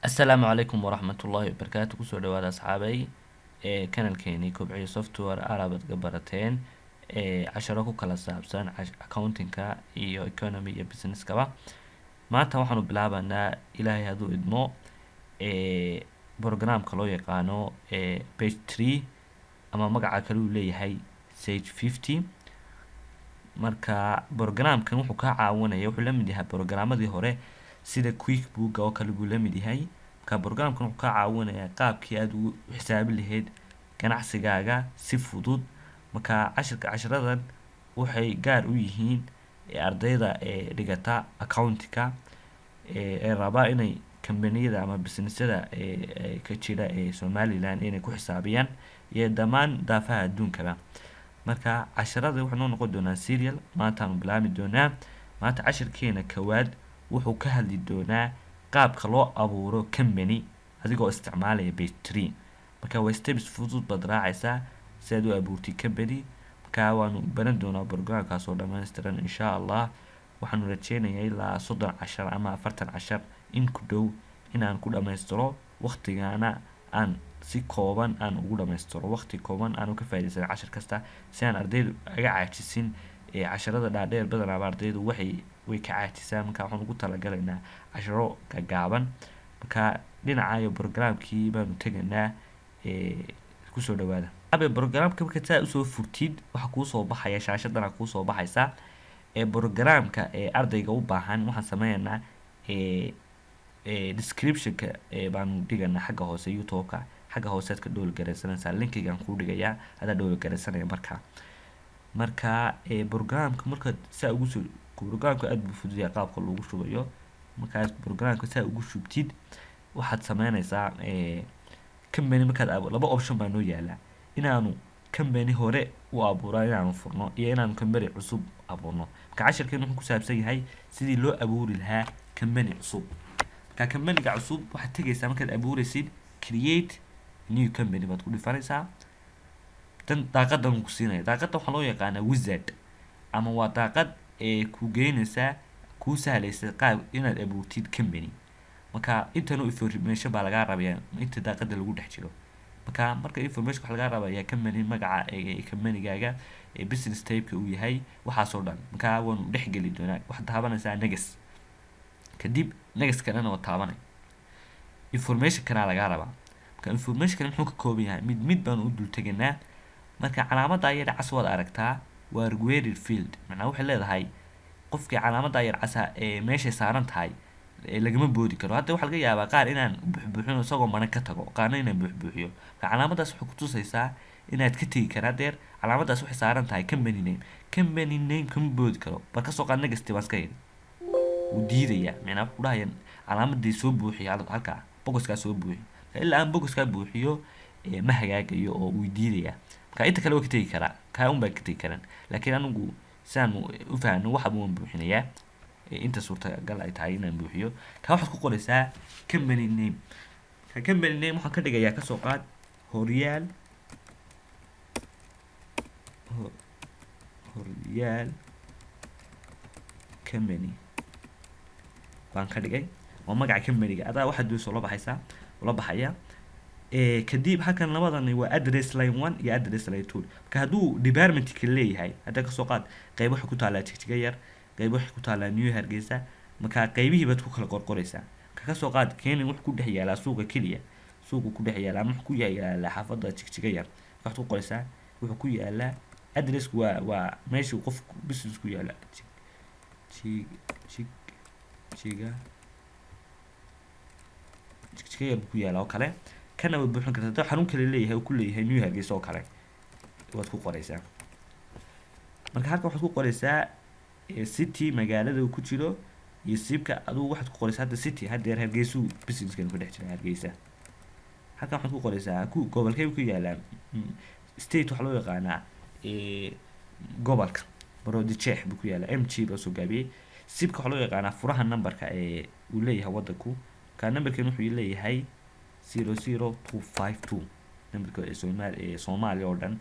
السلام عليكم ورحمة الله وبركاته. كسو دواد أصحابي كانال كيني كوبعي سوفتوار عربة قبرتين عشرة كلا سابسان accounting كا iyo economy iyo business kaba maanta waxaanu bilaabanaa ilaahay hadduu idmo programka loo yaqaano page 3 ama magaca kale uu leeyahay sage 50. marka programkan wuxuu ka caawinaya wuxuu la mid yahay programadii hore sida quickbook oo kale buu la mid yahay. marka programkan wuxuu ka caawinaya qaabkii aad u xisaabi lahayd ganacsigaaga si fudud. marka cashiradan waxay gaar u yihiin ardayda dhigata accounting-ka raba inay kambaniyada ama businessyada ka jira Somaliland inay ku xisaabiyaan iyo dhammaan daafaha adduunka. marka casharada wuxuu noo noqon doonaa serial. maanta aan bilaabi doonaa. maanta cashirkeena koowaad wuxuu ka hadli doonaa qaabka loo abuuro company adigoo isticmaalaya page 3. marka waa steps fudud baad raacaysaa si aad u abuurtid company. marka waanu baran doonaa programkaas oo dhammaystiran insha Allah. waxaanu rajeynayaa ilaa 30 cashar ama 40 cashar in ku dhow inaan ku dhammaystiro waqtigaana aan si kooban aan ugu dhammaystiro waqti kooban aan ka faa'iideysan cashar kasta si aan ardaydu aga caajisin casharada dhaadheer badanaa ardaydu way ka caajisaan. marka waxaan ugu talagalaynaa casharo gaaban. marka dhinaca iyo programkii baanu tegaynaa ku soo dhawaada. programka marka saa usoo furtid waxa kuu soo baxaya shaashadana kuu soo baxaysa programka ardayga u baahan. waxaan sameeynaa description-ka baanu dhiganaa xagga hoose YouTube-ka xagga hoose aad ka download garaysanaysaa linkigan ku dhigayaa aad download garaysanaya. marka programka marka saa ugu soo programka aad buu fududeeyaa qaabka lagu shubayo. marka programka saa ugu shubtid waxaad sameynaysaa company markaad laba option baa noo yaala inaanu company hore u abuuraa inaanu furno iyo inaanu company cusub abuurno. marka cashirkeenu wuxuu ku saabsan yahay sidii loo abuuri lahaa company cusub. marka company-ga cusub waxaad tegaysaa markaad abuuraysid create new company baad ku dhifanaysaa. tan daaqadan ku siinaya daaqada waxaa loo yaqaanaa wizard ama waa daaqad ku geynaysaa ku sahlaysa qaab inaad abuurtid company. marka intan information baa laga rabayaa inta daaqada lagu dhex jiro. marka information waxa laga rabayaa company magaca company-gaaga business type-ka uu yahay waxaas oo dhan. marka waanu dhex geli doonaa waxaad taabanaysaa next kadib next kana waa taabanay information kana laga rabaa. marka information kana muxuu ka kooban yahay mid baan u dul taganaa. marka calaamadda ayar cas wada aragtaa waa required field macnaheedu waxay leedahay qofkii calaamadda ayar cas meesha saaran tahay lagama boodi karo. hadda waxa laga yaabaa qaar inaan buuxbuuxino isagoo mana ka tago qaarna inaan buuxbuuxiyo. marka calaamaddaas waxay ku tusaysaa inaad ka tagi karaa deer. calaamaddaas waxay saaran tahay company name kama boodi karo. bal ka soo qaad next baan iska heli wuu diidayaa macnaheedu wuxuu dhahayaa calaamadii soo buuxiya halkaa boxkaa soo buuxiyo. ilaa aan boxkaa buuxiyo ma hagaagayo oo wuu diidayaa. marka inta kale waa ka tagi karaa kaa un baa ka tagi karaan laakiin anigu saan u faahno waxa buu buuxinayaa inta suurtagal ay tahay inaan buuxiyo. ka waxaad ku qoraysaa company name. ka company name waxaan ka dhigayaa ka soo qaad horyaal company baan ka dhigay waa magaca company-ga adaa waxaad doonayso la baxaya. kadib halkan labadani waa address line 1 iyo address line 2. marka hadduu department ka leeyahay hadda ka soo qaad qayb waxa ku taala Jigjiga yar qayb waxa ku taala New Hargeysa. marka qaybihii baad ku kala qorqoraysaa. marka ka soo qaad Kenya wuxuu ku dhex yaalaa suuqa kaliya suuqa ku dhex yaalaa wuxuu ku yaalaa xaafadda Jigjiga yar. waxaad ku qoraysaa wuxuu ku yaalaa address waa meesha qof business ku yaala Jigjiga yar ku yaala oo kale kana way buuxin kartaa. xarun kale leeyahay oo ku leeyahay New Hargeysa oo kale waad ku qoraysaa. marka halka waxaad ku qoraysaa city magaalada uu ku jiro iyo sibka adigu waxaad ku qoraysaa hadda city hadeer Hargeysa business-kan ku dhex jira Hargeysa. halka waxaad ku qoraysaa gobolkee ku yaala state waxa loo yaqaanaa gobolka Maroodijeex buu ku yaala MG baa soo gaabiyay. sibka waxa loo yaqaanaa furaha numberka uu leeyahay wadanku. ka numberkan wuxuu leeyahay 00252 numberka Soomaaliya oo dhan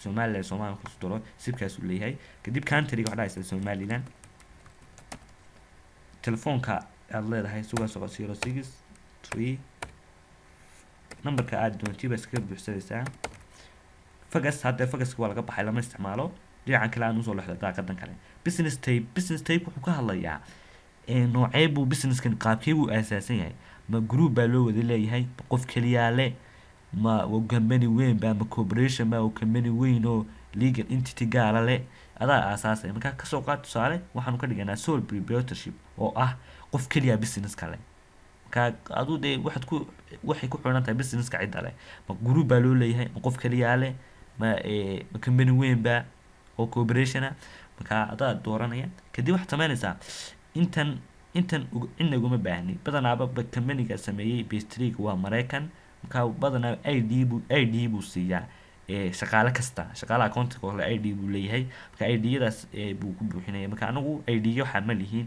Soomaaliya ku daro sibkaas uu leeyahay. kadib country-ga waxa dhahaysa Somaliland. telefoonka aad leedahay sugan 06 3 numberka aad doontii baa iskaga buuxsanaysaa. fagas hadda fagaska waa laga baxay, lama isticmaalo. dhinacan kale aan usoo lexda daaqadan kale. business type wuxuu ka hadlayaa noocee buu businesskan qaabkee buu aasaasan yahay. ma group baa loo wada leeyahay, ma qof keliyaa le, ma company weyn ba, ma corporation ba, company weyn oo legal entity gaara le, adaa aasaasaya. markaa kasoo qaad tusaale waxaanu ka dhiganaa sole proprietorship oo ah qof keliya business kale. markaa aduu dee waxay ku xiran tahay businesska cidda leh. ma group baa loo leeyahay, ma qof keliyaa le, ma company weyn ba oo corporationa. markaa adaa dooranaya. kadib waxaad samaynaysaa intan cidna uguma baahni. badanaaba companyga sameeyey pastryga waa Mareykan. markaa badanaa ID buu siiyaa shaqaale kasta. shaqaalaha accounting oo kale ID buu leeyahay. marka ID-yadaas buu ku buuxinaya. marka anagu ID-yo waxaa ma lihiin,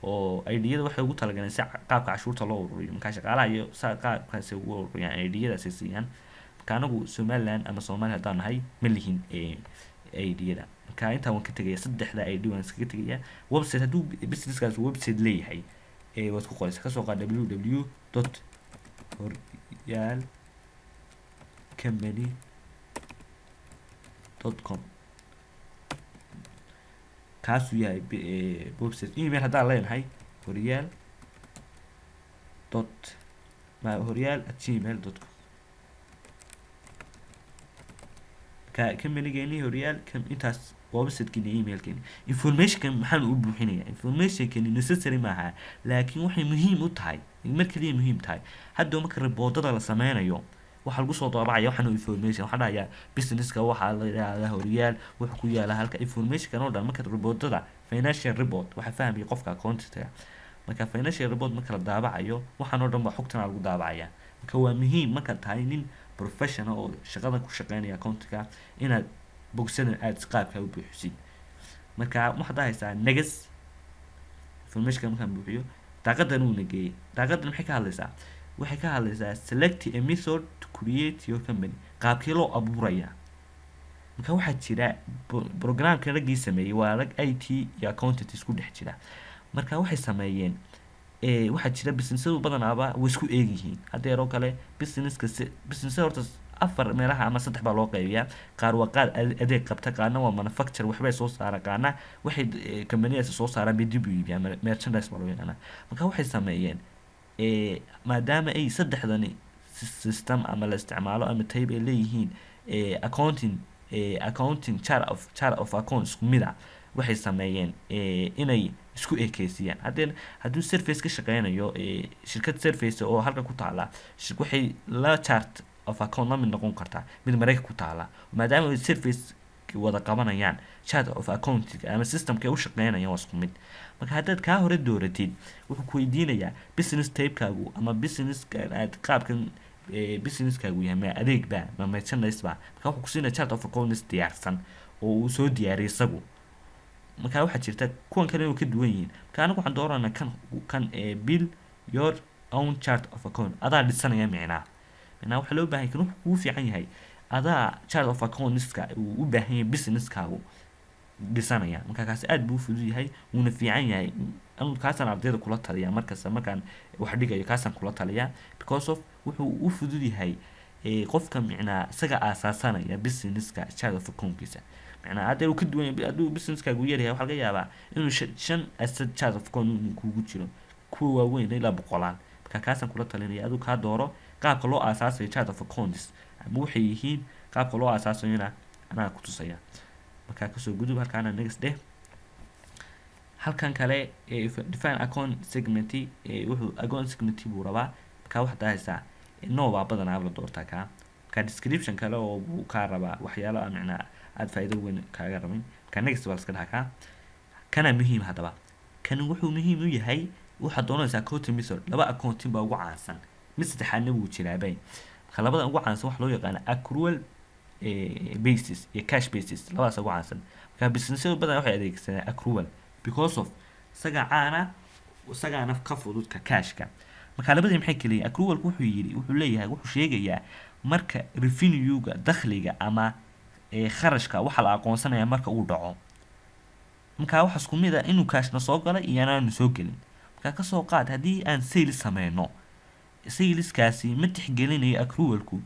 oo ID-yada waxay ugu talagaleen si qaabka cashuurta loo ururiyo. marka shaqaalaha iyo qaabkaasi ugu ururiyaan ID-yadaasay siiyaan. marka anagu Somaliland ama Soomaali haddaan nahay ma lihiin ID-yada. marka intaan waan ka tegaya, saddexda ID waan iskaga tegaya. website hadduu businesskaas website leeyahay waad ku qoraysa. kasoo qaad www.horyaalcompany.com kaasuu yahay website. email haddaan leenahay horyaal@gmail.com. companygeeni horyaal intaas waa websitekeeni, emailkeeni. informationkan maxaan u buuxinayaa? informationkani necessary maaha, laakiin waxay muhiim u tahay, mar kaliya muhiim tahay. hadda marka reportada la sameynayo waxa lagu soo daabacaya waxaan information. waxaan dhahayaa businesska waxaa la yiraahdaa horyaal, wuxuu ku yaala halka. informationkan oo dhan marka reportada financial report waxa fahmaya qofka accountant-ka. marka financial report marka la daabacayo waxaan oo dhan ba xogtan lagu daabacaya. marka waa muhiim marka tahay nin professional oo shaqada ku shaqeynaya accounting-ka inaad bogsada aad qaabka u buuxisid. marka waxaad haysaa negas information markaan buuxiyo daaqadan uu nageeyay. daaqadan maxay ka hadlaysaa? waxay ka hadlaysaa select a method to create your company. qaabkee loo abuuraya. marka waxaa jira programkan raggii sameeyey waa rag IT iyo accountant isku dhex jira. marka waxay sameeyeen waxaa jira businessadu badanaaba way isku eegyihiin. hadeer oo kale business horta 4 meelaha ama 3 baa loo qaybiyaa. qaar waa qaar adeeg qabta, qaarna waa manufacture waxbay soo saara, qaarna waxay companyadaas soo saaraan bidib u iibiyaan, merchandise baa loo yaqaanaa. marka waxay sameeyeen maadaama ay saddexdani system ama la isticmaalo ama type ay leeyihiin accounting chart of account isku mid ah, waxay sameeyeen inay isku ekeysiyaan. hadduu surface ka shaqeynayo shirkad surface oo halka ku taala, waxay la chart of account la mid noqon kartaa mid Mareykan ku taala. maadaama ay surface wada qabanayaan, chart of accounting ama systemka u shaqeynayaan waa isku mid. marka haddaad kaa hore dooratid wuxuu ku weydiinayaa business type-kaagu ama businesska aad qaabkan businesskaagu yahay, ma adeeg ba, ma merchandise ba. marka wuxuu ku siinaya chart of accounts diyaarsan oo uu soo diyaariyay isagu. marka waxaa jirta kuwan kale oo ka duwan yihiin. marka anagu waxaan dooranaa kan build your own chart of account. adaa dhisanaya micnaa waxaa loo baahan kan wuxuu kugu fiican yahay adaa chart of accounts-ka uu u baahan yahay businesskaagu dhisanaya. marka kaas aad buu u fudud yahay, wuuna fiican yahay. kaasaan ardayda kula taliya markasta markaan wax dhigayo, kaasaan kula taliya because of wuxuu u fudud yahay qofka micnaa isaga aasaasanaya businesska chart of account-kiisa. micnaa hadda uu ka duwan yahay. hadduu businesskaagu yaryahay waxaa laga yaabaa inuu 5 asset chart of account kugu jiro, kuwa waaweyn ilaa 100. marka kaasaan kula talinaya aduu kaa dooro qaabka loo aasaasayo chart of accounts ama waxay yihiin qaabka loo aasaasayo anaa ku tusaya. marka kasoo gudub halkaana next day. halkan kale define account segment wuxuu account segment buu rabaa. marka waxaad haysaa no baa badanaa la doortaa ka description kale oo buu ka rabaa waxyaalo aan micnaa aad faa'iido weyn kaaga rabin. marka next waa iska dhaxaa. kana muhiim hadaba kan wuxuu muhiim u yahay waxa doonaysa account method. laba account baa ugu caansan, mid saddexaadna wuu jiraa bay. marka labada ugu caansan wax loo yaqaan accrual basis iyo cash basis, labadaas ugu caansan. marka businessyadu badanaa waxay adeegsadaan accrual because of isagaana ka fududka cashka. marka labadii maxay kale yihiin? accrual wuxuu leeyahay wuxuu sheegayaa marka revenue-ga dakhliga ama kharashka waxa la aqoonsanaya marka uu dhaco. marka waxa isku mid ah inuu cashna soo galay iyo aanu soo galin. marka ka soo qaad haddii aan sales sameyno saleskaasi ma tixgelinayo accrualku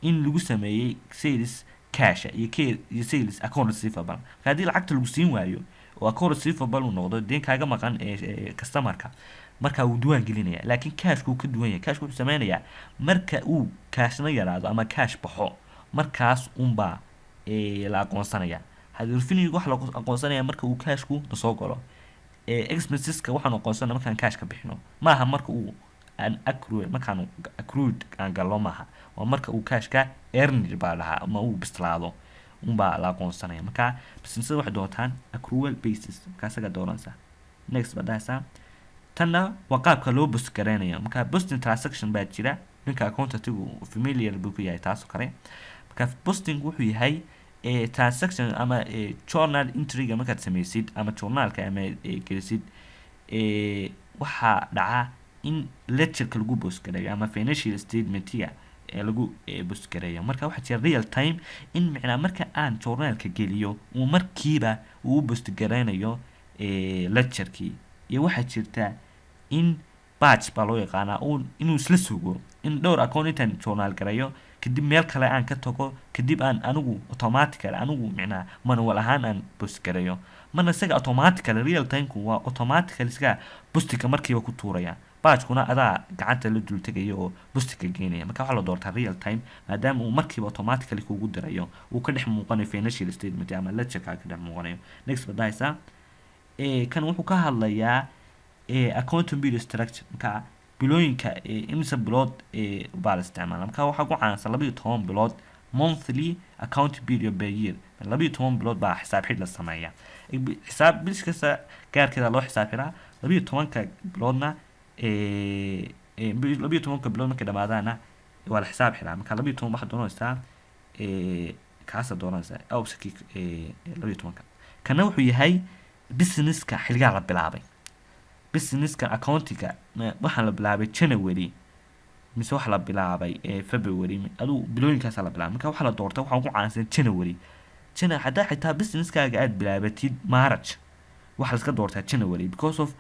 in lagu sameeyey sales cash iyo sales account receivable. Haddii lacagta lagu siin waayo oo account receivable uu noqdo deen kaaga maqan customerka, marka uu duwan gelinaya. Laakiin cashku ka duwan yahay. Cashku wuxuu sameeyaa marka uu cashna yaraado ama cash baxo, markaas unba la aqoonsanaya. Haddii revenue wax la aqoonsanaya marka uu cashku soo galo. Expenseska waxaan aqoonsanaa markaan cash ka bixino, maaha marka uu markaan accrued aan galo maaha, waa marka uu cashka earned baa lahaa ama uu bislaado unbaa la aqoonsanaya. Marka business waxay doontaan accrual basis, markaasaga dooranaysa next baa dhahaysaa. tanna waa qaabka loo boost gareynayo. Marka boosting transaction baa jira, ninka accountantigu familiar buu ku yahay taasoo kale. Marka boosting wuxuu yahay transaction ama journal entry-ga markaad sameysid ama journalka ama gelisid waxaa dhaca in ledgerka lagu boost gareeyo ama financial statement-ga lagu boost gareeyo. Marka waxaa jira real time in macnaa marka aan journalka geliyo uu markiiba uu boost gareynayo ledgerkii. iyo waxaa jirta in batch baa loo yaqaanaa inuu isla sugo in dhowr account intaan journal gareeyo kadib meel kale aan ka tago kadib aan anigu automatically anigu macnaa manual ahaan aan boost gareeyo. marna isaga automatically real time-ku waa automatically isaga boostiga markiiba ku tuuraya, batchkuna adaa gacanta la dul tegayo oo boostiga geynaya. marka waxaa la doortaa real time maadaama uu markiiba automatically kugu dirayo uu ka dhex muuqanayo financial statement ama ledgerka ka dhex muuqanayo. next badaysa kan wuxuu ka hadlayaa accounting period structure. marka bilooyinka imisa bilood baa la isticmaala. marka waxaa ku caansan 12 bilood monthly accounting period per year. 12 bilood baa xisaab xidh la sameeyaa. xisaab bil kasta gaarkeeda loo xisaab xiraa. 12ka biloodna 12ka bilood markay dhamaadaana waa la xisaab xiraa. marka 12 waxa doonaysaa kaasa doonaysaa awsaki 12ka. kana wuxuu yahay businesska xilliga la bilaabay. businesska accounting-ga waxaa la bilaabay January mise waxa la bilaabay February aduu bilooyinkaas la bilaabay. marka waxa la doortay waxaan ku caansan January. hadaa xitaa businesskaaga aad bilaabatid March waxa la iska doortaa January because of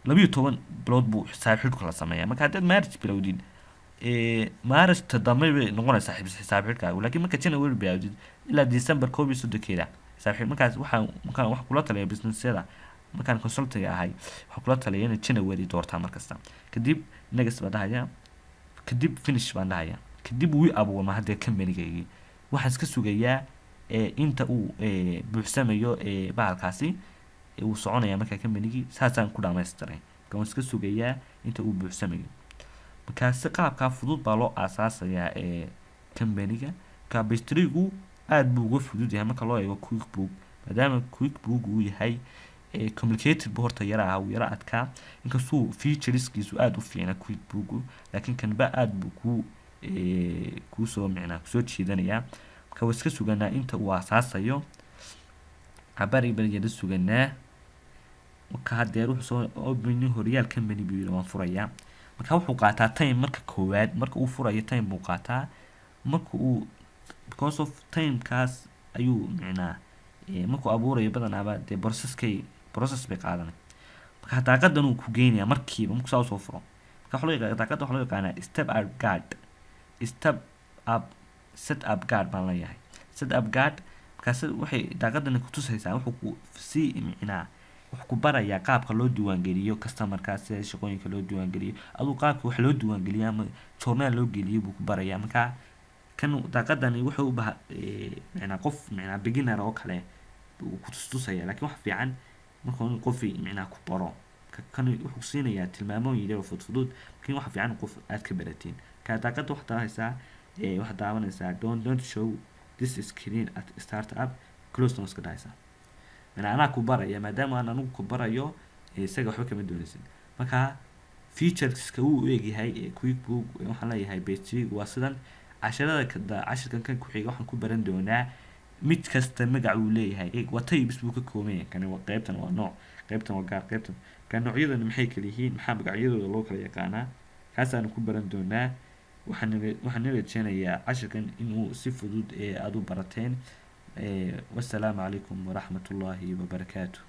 12 bilood buu xisaab xidhku la sameeyaa. marka haddaad March bilowdid March tadamay bay noqonaysaa xisaab xidhkaaga. laakiin marka January bilowdid ilaa December 31 xisaab xidh. markaas waxa kula talaya businessyada markaan consulting ahay waxa kula talaya in January doortaa markasta. kadib next baa dhahaya, kadib finish baan dhahaya, kadib wii abuurma hadda company-gaygi waxaan iska sugayaa inta uu buuxsamayo bahalkaasi uu soconaya marka company-gi saasaan ku dhamaystiray. marka waan iska sugayaa inta uu buuxsamayo. marka si qaabka fudud baa loo aasaasayaa company-ga. marka base-trigu aad buu uga fudud yahay marka loo eego QuickBook, maadaama QuickBook uu yahay complicated buu horta yara adkaa. inkastuu featureskiisu aad u fiicna QuickBook, laakiin kanba aad buu ku soo micnaa kusoo jeedanayaa. marka waa iska suganaa inta uu asaasayo habari barigeeda suganaa. marka hadeer wuxuu soo opening horyaal company buu yiri waan furayaa. marka wuxuu qaataa time marka koowaad marka uu furayo time buu qaataa. marka uu because of time-kaas ayuu micnaa markuu abuurayo badanaaba dee process bay qaadanay. marka daaqadan uu ku geynayaa markiiba markuu soo furo. marka daaqada waxa loo yaqaanaa step up set up guard baan leeyahay. set up guard markaas waxay daaqadan ku tusaysaa wuxuu ku si micnaa wuxuu ku barayaa qaabka loo diiwaan geliyo customer-kaas sida shaqooyinka loo diiwaan geliyo aduu qaabka wax loo diiwaan geliyo ama journal loo geliyo buu ku barayaa. marka kan daaqadani wuxuu u baahan micnaa qof micnaa beginner oo kale uu ku tusaya. laakiin wax fiican marka uu qof micnaa ku baro kan wuxuu siinayaa tilmaamooyin yar oo fudud. laakiin wax fiican qof aad ka baratiin. ka daaqada wax taayaysaa wax daawanaysaa don't show this screen at startup close notes ka dhaysa. anaa ku baraya maadaama aan anigu ku barayo isaga waxba kama doonaysin. marka featureska uu eegyahay QuickBook waxaan leeyahay base waa sidan. casharkan kan ku xiga waxaan ku baran doonaa mid kasta magac uu leeyahay. waa types buu ka kooban yahay. kan waa qaybtan waa nooc, qaybtan waa gaar, qaybtan kan noocyadan maxay kala yihiin, maxaa magacyadooda loo kala yaqaanaa, kaasaan ku baran doonaa. waxaan rajeynayaa casharkan inuu si fudud aad u barateen. wassalaamu calaykum waraxmatullaahi wabarakaatuh.